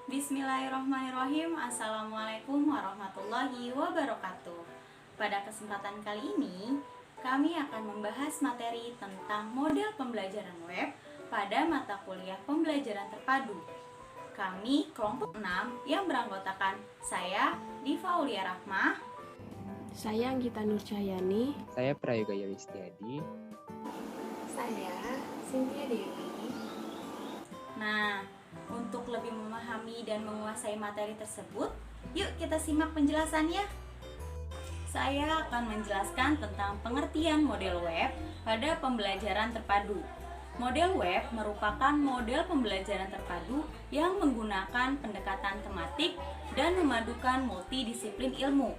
Bismillahirrahmanirrahim. Assalamualaikum warahmatullahi wabarakatuh. Pada kesempatan kali ini, kami akan membahas materi tentang model pembelajaran web pada mata kuliah pembelajaran terpadu. Kami kelompok 6 yang beranggotakan saya, Diva Aulia Rahmah, Saya Anggita Nurcahyani. Saya Prayoga Yulistiadi. Saya Cynthia Dewi. Nah, untuk lebih memahami dan menguasai materi tersebut, yuk kita simak penjelasannya. Saya akan menjelaskan tentang pengertian model web pada pembelajaran terpadu. Model web merupakan model pembelajaran terpadu yang menggunakan pendekatan tematik dan memadukan multidisiplin ilmu.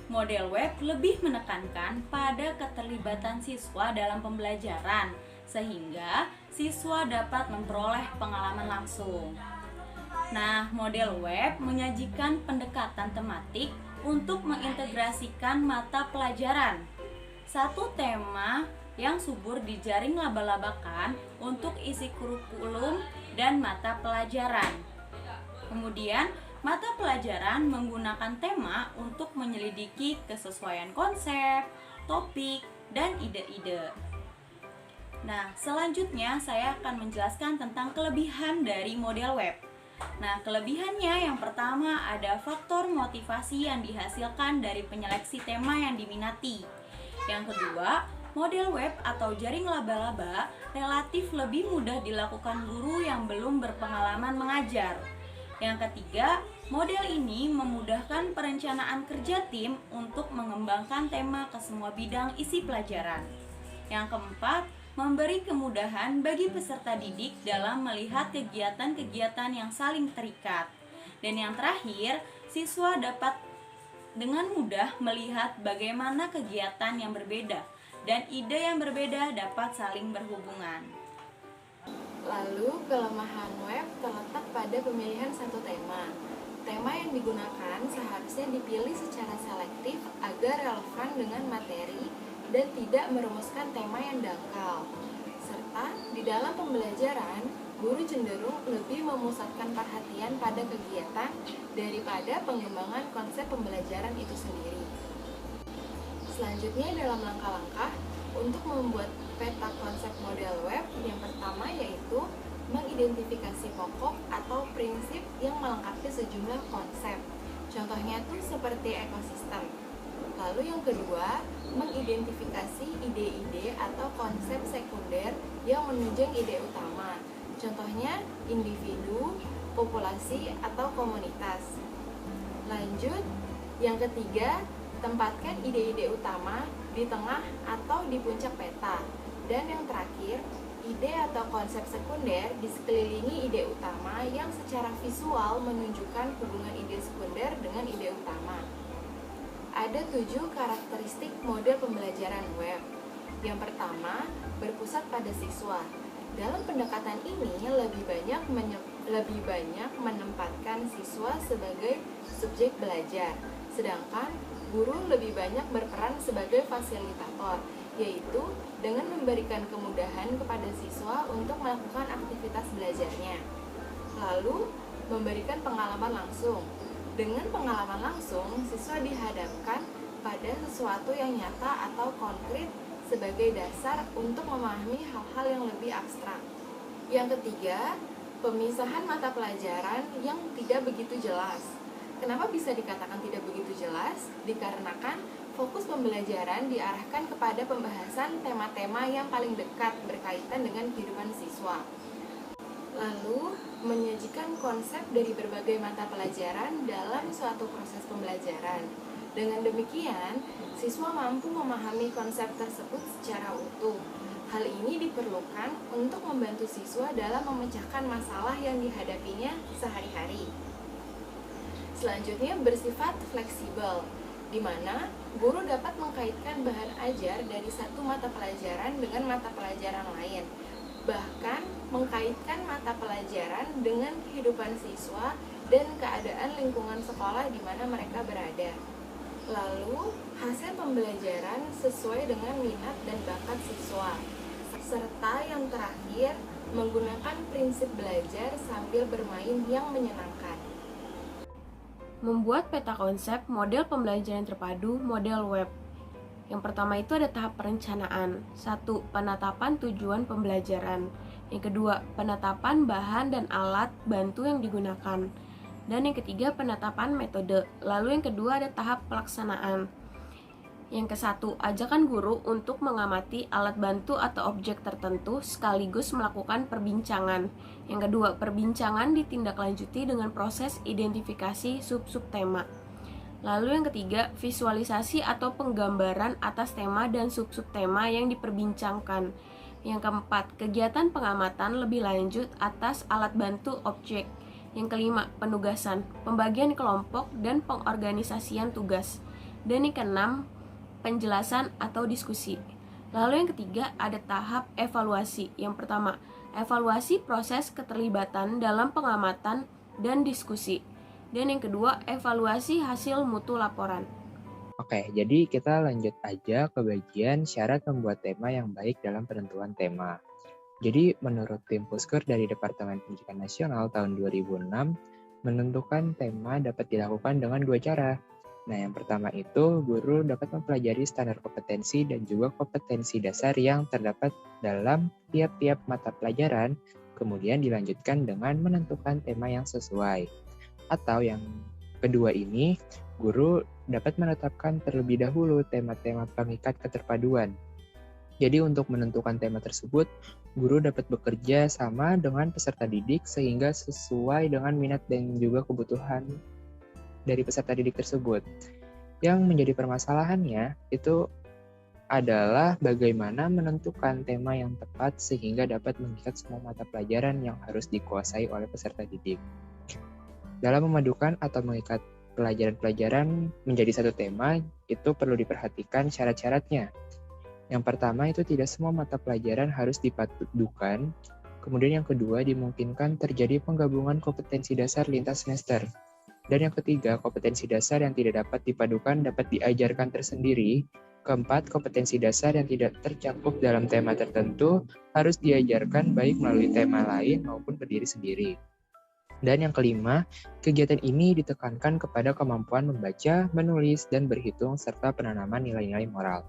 Model web lebih menekankan pada keterlibatan siswa dalam pembelajaran, sehingga siswa dapat memperoleh pengalaman langsung. Nah, model web menyajikan pendekatan tematik untuk mengintegrasikan mata pelajaran. Satu tema yang subur dijaring laba-labakan untuk isi kurikulum dan mata pelajaran. Kemudian, mata pelajaran menggunakan tema untuk menyelidiki kesesuaian konsep, topik, dan ide-ide. Nah, selanjutnya saya akan menjelaskan tentang kelebihan dari model web. Nah, kelebihannya yang pertama ada faktor motivasi yang dihasilkan dari penyeleksi tema yang diminati. Yang kedua, model web atau jaring laba-laba relatif lebih mudah dilakukan guru yang belum berpengalaman mengajar. Yang ketiga, model ini memudahkan perencanaan kerja tim untuk mengembangkan tema ke semua bidang isi pelajaran. Yang keempat, memberi kemudahan bagi peserta didik dalam melihat kegiatan-kegiatan yang saling terikat. Dan yang terakhir, siswa dapat dengan mudah melihat bagaimana kegiatan yang berbeda dan ide yang berbeda dapat saling berhubungan. Lalu, kelemahan web terletak pada pemilihan satu tema. Tema yang digunakan seharusnya dipilih secara selektif agar relevan dengan materi dan tidak merumuskan tema yang dangkal. Serta, di dalam pembelajaran, guru cenderung lebih memusatkan perhatian pada kegiatan daripada pengembangan konsep pembelajaran itu sendiri. Selanjutnya dalam langkah-langkah untuk membuat peta konsep model web, yang pertama yaitu mengidentifikasi pokok atau prinsip yang melengkapi sejumlah konsep. Contohnya itu seperti ekosistem. Lalu yang kedua, mengidentifikasi ide-ide atau konsep sekunder yang menunjang ide utama. Contohnya individu, populasi, atau komunitas. Lanjut, yang ketiga, tempatkan ide-ide utama di tengah atau di puncak peta. Dan yang terakhir, ide atau konsep sekunder di sekelilingi ide utama yang secara visual menunjukkan hubungan ide sekunder dengan ide utama. Ada 7 karakteristik model pembelajaran web. Yang pertama, berpusat pada siswa. Dalam pendekatan ini lebih banyak menempatkan siswa sebagai subjek belajar, sedangkan guru lebih banyak berperan sebagai fasilitator, yaitu dengan memberikan kemudahan kepada siswa untuk melakukan aktivitas belajarnya. Lalu, memberikan pengalaman langsung. Dengan pengalaman langsung, siswa dihadapkan pada sesuatu yang nyata atau konkret sebagai dasar untuk memahami hal-hal yang lebih abstrak. Yang ketiga, pemisahan mata pelajaran yang tidak begitu jelas. Kenapa bisa dikatakan tidak begitu jelas? Dikarenakan fokus pembelajaran diarahkan kepada pembahasan tema-tema yang paling dekat berkaitan dengan kehidupan siswa. Lalu, menyajikan konsep dari berbagai mata pelajaran dalam suatu proses pembelajaran. Dengan demikian, siswa mampu memahami konsep tersebut secara utuh. Hal ini diperlukan untuk membantu siswa dalam memecahkan masalah yang dihadapinya sehari-hari. Selanjutnya, bersifat fleksibel, di mana guru dapat mengkaitkan bahan ajar dari satu mata pelajaran dengan mata pelajaran lain, bahkan mengkaitkan mata pelajaran dengan kehidupan siswa dan keadaan lingkungan sekolah di mana mereka berada. Lalu, hasil pembelajaran sesuai dengan minat dan bakat siswa. Serta yang terakhir, menggunakan prinsip belajar sambil bermain yang menyenangkan. Membuat peta konsep model pembelajaran terpadu model web. Yang pertama itu ada tahap perencanaan. 1. Penetapan tujuan pembelajaran. Yang kedua, penetapan bahan dan alat bantu yang digunakan. Dan yang ketiga, penetapan metode. Lalu yang kedua ada tahap pelaksanaan. Yang ke-1, ajakan guru untuk mengamati alat bantu atau objek tertentu sekaligus melakukan perbincangan. Yang kedua, perbincangan ditindaklanjuti dengan proses identifikasi sub-sub tema. Lalu yang ketiga, visualisasi atau penggambaran atas tema dan sub-sub tema yang diperbincangkan. Yang keempat, kegiatan pengamatan lebih lanjut atas alat bantu objek. Yang kelima, penugasan, pembagian kelompok dan pengorganisasian tugas. Dan yang keenam, penjelasan atau diskusi. Lalu yang ketiga ada tahap evaluasi. Yang pertama, evaluasi proses keterlibatan dalam pengamatan dan diskusi. Dan yang kedua, evaluasi hasil mutu laporan. Oke, jadi kita lanjut aja ke bagian syarat membuat tema yang baik dalam penentuan tema. Jadi menurut tim Pusker dari Departemen Pendidikan Nasional tahun 2006, menentukan tema dapat dilakukan dengan dua cara. Nah, yang pertama itu guru dapat mempelajari standar kompetensi dan juga kompetensi dasar yang terdapat dalam tiap-tiap mata pelajaran, kemudian dilanjutkan dengan menentukan tema yang sesuai. Atau yang kedua ini, guru dapat menetapkan terlebih dahulu tema-tema pengikat keterpaduan. Jadi untuk menentukan tema tersebut, guru dapat bekerja sama dengan peserta didik sehingga sesuai dengan minat dan juga kebutuhan dari peserta didik tersebut. Yang menjadi permasalahannya itu adalah bagaimana menentukan tema yang tepat sehingga dapat mengikat semua mata pelajaran yang harus dikuasai oleh peserta didik. Dalam memadukan atau mengikat pelajaran-pelajaran menjadi satu tema, itu perlu diperhatikan syarat-syaratnya. Yang pertama itu tidak semua mata pelajaran harus dipadukan. Kemudian yang kedua dimungkinkan terjadi penggabungan kompetensi dasar lintas semester. Dan yang ketiga, kompetensi dasar yang tidak dapat dipadukan dapat diajarkan tersendiri. Keempat, kompetensi dasar yang tidak tercakup dalam tema tertentu harus diajarkan baik melalui tema lain maupun berdiri sendiri. Dan yang kelima, kegiatan ini ditekankan kepada kemampuan membaca, menulis, dan berhitung, serta penanaman nilai-nilai moral.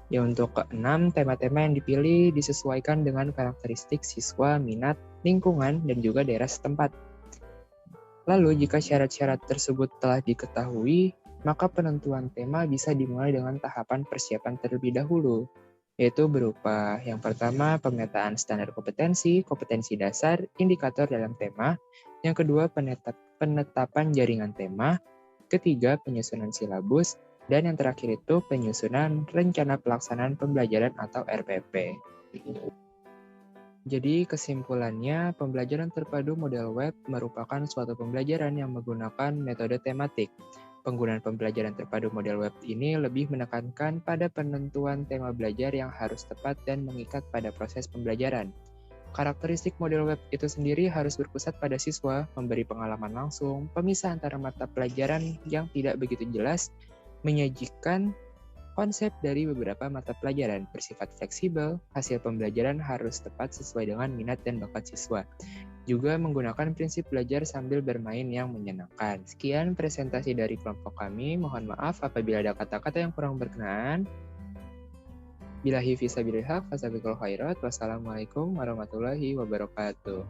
Ya, untuk keenam, tema-tema yang dipilih disesuaikan dengan karakteristik siswa, minat, lingkungan, dan juga daerah setempat. Lalu, jika syarat-syarat tersebut telah diketahui, maka penentuan tema bisa dimulai dengan tahapan persiapan terlebih dahulu, yaitu berupa yang pertama, pemetaan standar kompetensi, kompetensi dasar, indikator dalam tema, yang kedua, penetapan jaringan tema, ketiga, penyusunan silabus, dan yang terakhir itu penyusunan rencana pelaksanaan pembelajaran atau RPP. Jadi kesimpulannya, pembelajaran terpadu model web merupakan suatu pembelajaran yang menggunakan metode tematik. Penggunaan pembelajaran terpadu model web ini lebih menekankan pada penentuan tema belajar yang harus tepat dan mengikat pada proses pembelajaran. Karakteristik model web itu sendiri harus berpusat pada siswa, memberi pengalaman langsung, pemisah antara mata pelajaran yang tidak begitu jelas, menyajikan konsep dari beberapa mata pelajaran, bersifat fleksibel, hasil pembelajaran harus tepat sesuai dengan minat dan bakat siswa. Juga menggunakan prinsip belajar sambil bermain yang menyenangkan. Sekian presentasi dari kelompok kami, mohon maaf apabila ada kata-kata yang kurang berkenan. Billahi fisabilillah, fasabiqul khairat, wassalamualaikum warahmatullahi wabarakatuh.